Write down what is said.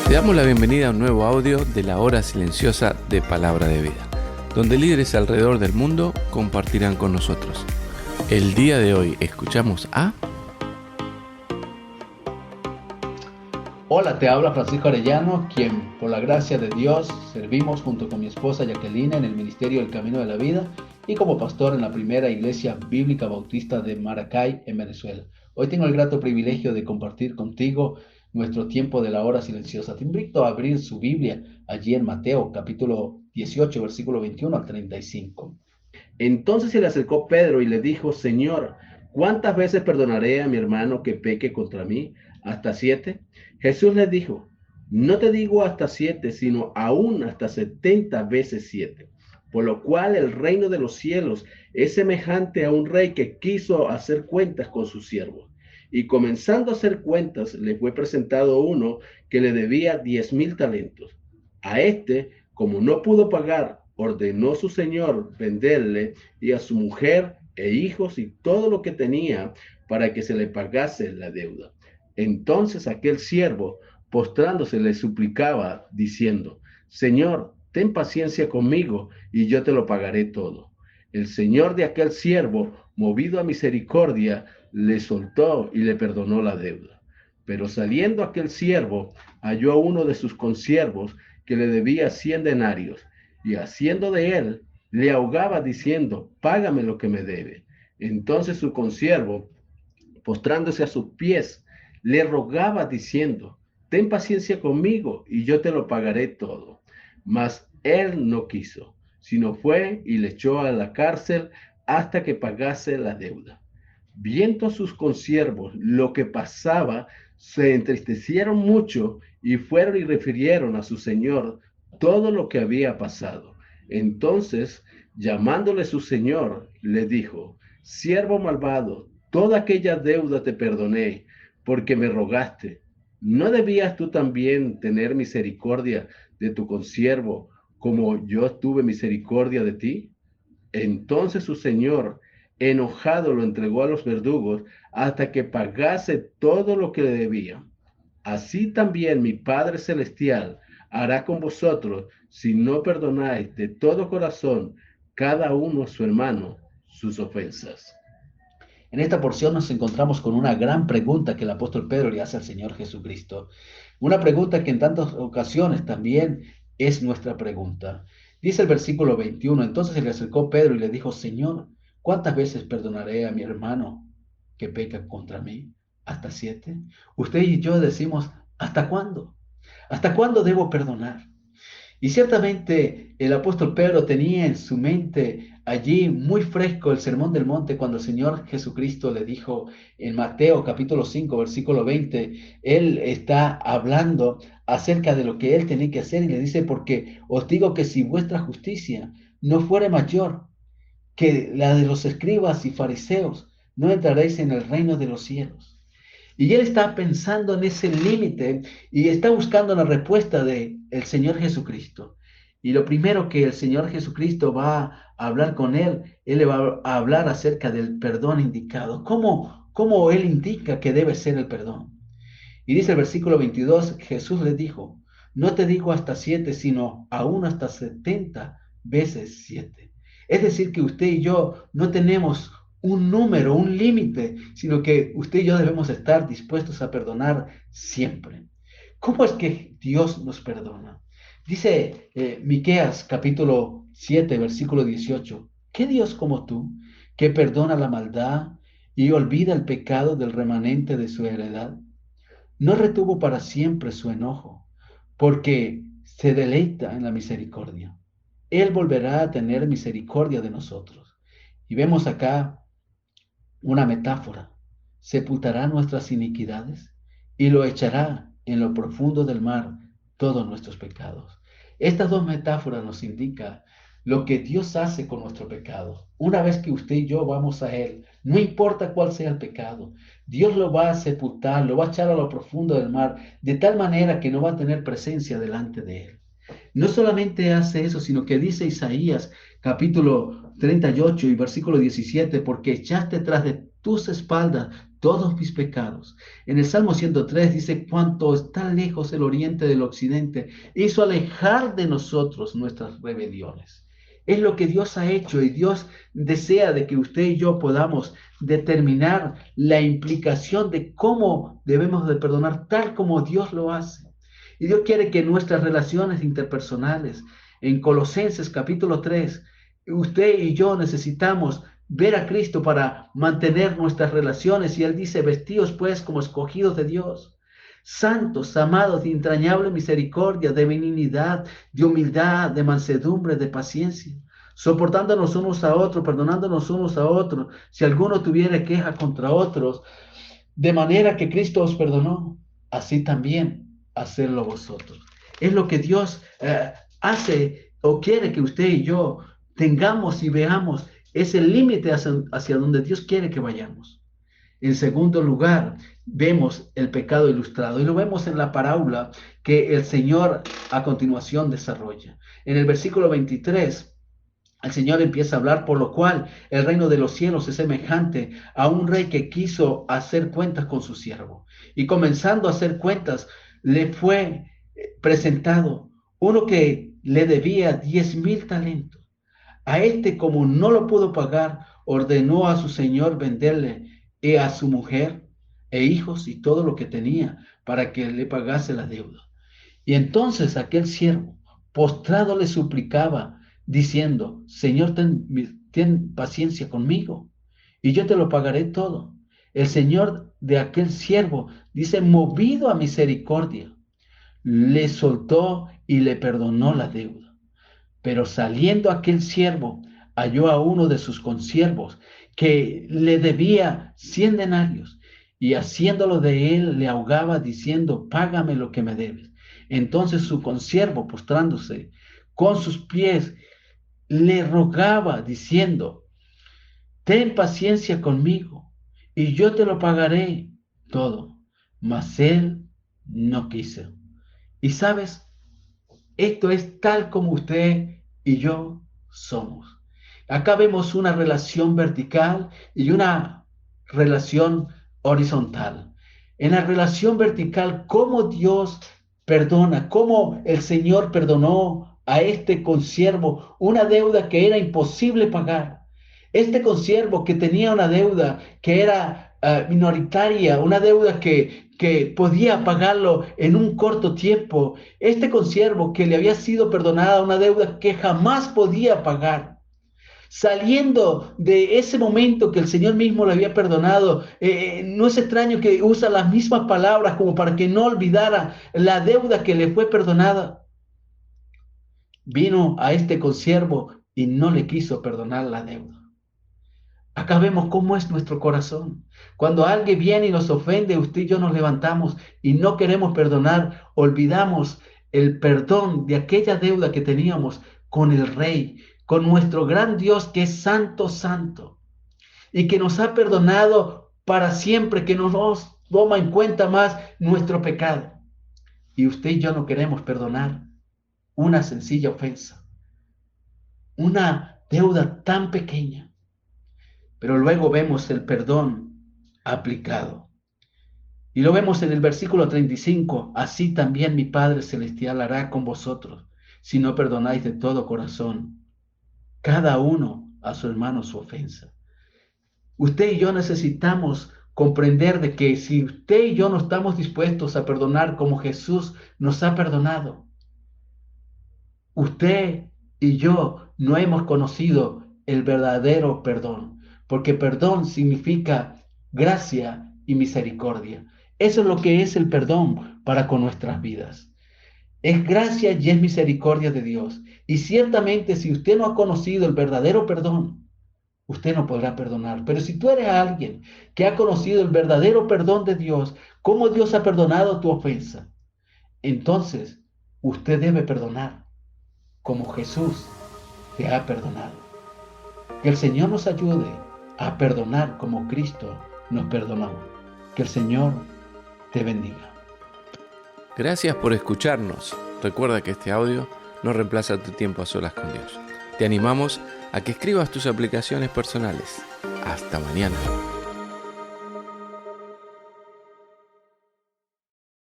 Te damos la bienvenida a un nuevo audio de la Hora Silenciosa de Palabra de Vida, donde líderes alrededor del mundo compartirán con nosotros. El día de hoy escuchamos a... Hola, te habla Francisco Arellano, quien por la gracia de Dios servimos junto con mi esposa Jacqueline en el Ministerio del Camino de la Vida y como pastor en la primera iglesia bíblica bautista de Maracay, en Venezuela. Hoy tengo el grato privilegio de compartir contigo nuestro tiempo de la hora silenciosa. Te invito a abrir su Biblia allí en Mateo, capítulo 18, versículo 21 al 35. Entonces se le acercó Pedro y le dijo: Señor, ¿cuántas veces perdonaré a mi hermano que peque contra mí? ¿Hasta 7? Jesús le dijo: no te digo hasta 7, sino aún hasta 70 veces 7. Por lo cual el reino de los cielos es semejante a un rey que quiso hacer cuentas con sus siervos. Y comenzando a hacer cuentas, le fue presentado uno que le debía 10,000 talentos. A este, como no pudo pagar, ordenó su señor venderle y a su mujer e hijos y todo lo que tenía para que se le pagase la deuda. Entonces aquel siervo, postrándose, le suplicaba, diciendo: Señor, ten paciencia conmigo y yo te lo pagaré todo. El señor de aquel siervo, movido a misericordia, le soltó y le perdonó la deuda. Pero saliendo aquel siervo, halló a uno de sus consiervos que le debía 100 denarios, y haciendo de él, le ahogaba diciendo: págame lo que me debe. Entonces su consiervo, postrándose a sus pies, le rogaba diciendo: ten paciencia conmigo y yo te lo pagaré todo. Mas él no quiso, sino fue y le echó a la cárcel hasta que pagase la deuda. Viendo sus consiervos lo que pasaba, se entristecieron mucho y fueron y refirieron a su señor todo lo que había pasado. Entonces, llamándole su señor, le dijo: siervo malvado, toda aquella deuda te perdoné, porque me rogaste. ¿No debías tú también tener misericordia de tu consiervo, como yo tuve misericordia de ti? Entonces su señor, enojado, lo entregó a los verdugos hasta que pagase todo lo que le debía. Así también mi Padre Celestial hará con vosotros si no perdonáis de todo corazón cada uno a su hermano sus ofensas. En esta porción nos encontramos con una gran pregunta que el apóstol Pedro le hace al Señor Jesucristo. Una pregunta que en tantas ocasiones también es nuestra pregunta. Dice el versículo 21, entonces se le acercó Pedro y le dijo: Señor, ¿cuántas veces perdonaré a mi hermano que peca contra mí? ¿Hasta 7? Usted y yo decimos: ¿hasta cuándo? ¿Hasta cuándo debo perdonar? Y ciertamente el apóstol Pedro tenía en su mente allí muy fresco el Sermón del Monte cuando el Señor Jesucristo le dijo en Mateo capítulo 5 versículo 20, él está hablando acerca de lo que él tenía que hacer y le dice: porque os digo que si vuestra justicia no fuere mayor que la de los escribas y fariseos, no entraréis en el reino de los cielos. Y él está pensando en ese límite y está buscando la respuesta del Señor Jesucristo. Y lo primero que el Señor Jesucristo va a hablar con él le va a hablar acerca del perdón indicado. ¿Cómo él indica que debe ser el perdón? Y dice el versículo 22, Jesús le dijo: no te digo hasta 7, sino aún hasta 70 veces 7. Es decir, que usted y yo no tenemos un número, un límite, sino que usted y yo debemos estar dispuestos a perdonar siempre. ¿Cómo es que Dios nos perdona? Dice Miqueas capítulo 7, versículo 18, ¿qué Dios como tú, que perdona la maldad y olvida el pecado del remanente de su heredad? No retuvo para siempre su enojo, porque se deleita en la misericordia. Él volverá a tener misericordia de nosotros. Y vemos acá una metáfora: sepultará nuestras iniquidades y lo echará en lo profundo del mar todos nuestros pecados. Estas dos metáforas nos indican lo que Dios hace con nuestro pecado. Una vez que usted y yo vamos a Él, no importa cuál sea el pecado, Dios lo va a sepultar, lo va a echar a lo profundo del mar, de tal manera que no va a tener presencia delante de Él. No solamente hace eso, sino que dice Isaías capítulo 38 y versículo 17, porque echaste tras de tus espaldas todos mis pecados. En el Salmo 103 dice, cuánto está lejos el oriente del occidente, hizo alejar de nosotros nuestras rebeliones. Es lo que Dios ha hecho y Dios desea de que usted y yo podamos determinar la implicación de cómo debemos de perdonar tal como Dios lo hace. Y Dios quiere que nuestras relaciones interpersonales, en Colosenses capítulo 3, usted y yo necesitamos ver a Cristo para mantener nuestras relaciones. Y Él dice, vestíos pues como escogidos de Dios, santos, amados, de entrañable misericordia, de benignidad, de humildad, de mansedumbre, de paciencia, soportándonos unos a otros, perdonándonos unos a otros, si alguno tuviera queja contra otros, de manera que Cristo os perdonó, así también hacedlo vosotros. Es lo que Dios hace o quiere que usted y yo tengamos y veamos. Es el límite hacia donde Dios quiere que vayamos. En segundo lugar, vemos el pecado ilustrado y lo vemos en la parábola que el Señor a continuación desarrolla. En el versículo 23, el Señor empieza a hablar, por lo cual el reino de los cielos es semejante a un rey que quiso hacer cuentas con su siervo. Y comenzando a hacer cuentas, le fue presentado uno que le debía 10,000 talentos. A este, como no lo pudo pagar, ordenó a su señor venderle a su mujer e hijos y todo lo que tenía para que le pagase la deuda. Y entonces aquel siervo, postrado, le suplicaba, diciendo, Señor, ten paciencia conmigo y yo te lo pagaré todo. El señor de aquel siervo, dice, movido a misericordia, le soltó y le perdonó la deuda. Pero saliendo aquel siervo, halló a uno de sus consiervos que le debía 100 denarios y haciéndolo de él le ahogaba diciendo, págame lo que me debes. Entonces su consiervo, postrándose con sus pies, le rogaba diciendo, ten paciencia conmigo y yo te lo pagaré todo. Mas él no quiso. Y sabes, esto es tal como usted y yo somos. Acá vemos una relación vertical y una relación horizontal. En la relación vertical, cómo Dios perdona, cómo el Señor perdonó a este consiervo una deuda que era imposible pagar. Este consiervo que tenía una deuda que era minoritaria, una deuda que podía pagarlo en un corto tiempo. Este consiervo que le había sido perdonada una deuda que jamás podía pagar. Saliendo de ese momento que el Señor mismo le había perdonado, no es extraño que usa las mismas palabras como para que no olvidara la deuda que le fue perdonada. Vino a este consiervo y no le quiso perdonar la deuda. Acá vemos cómo es nuestro corazón. Cuando alguien viene y nos ofende, usted y yo nos levantamos y no queremos perdonar, olvidamos el perdón de aquella deuda que teníamos con el Rey, con nuestro gran Dios que es santo, santo, y que nos ha perdonado para siempre, que no nos toma en cuenta más nuestro pecado. Y usted y yo no queremos perdonar una sencilla ofensa, una deuda tan pequeña. Pero luego vemos el perdón aplicado. Y lo vemos en el versículo 35. Así también mi Padre Celestial hará con vosotros, si no perdonáis de todo corazón, cada uno a su hermano su ofensa. Usted y yo necesitamos comprender de que si usted y yo no estamos dispuestos a perdonar como Jesús nos ha perdonado, usted y yo no hemos conocido el verdadero perdón. Porque perdón significa gracia y misericordia. Eso es lo que es el perdón para con nuestras vidas. Es gracia y es misericordia de Dios. Y ciertamente si usted no ha conocido el verdadero perdón, usted no podrá perdonar. Pero si tú eres alguien que ha conocido el verdadero perdón de Dios, cómo Dios ha perdonado tu ofensa, entonces usted debe perdonar como Jesús te ha perdonado. Que el Señor nos ayude a perdonar como Cristo nos perdonó. Que el Señor te bendiga. Gracias por escucharnos. Recuerda que este audio no reemplaza tu tiempo a solas con Dios. Te animamos a que escribas tus aplicaciones personales. Hasta mañana.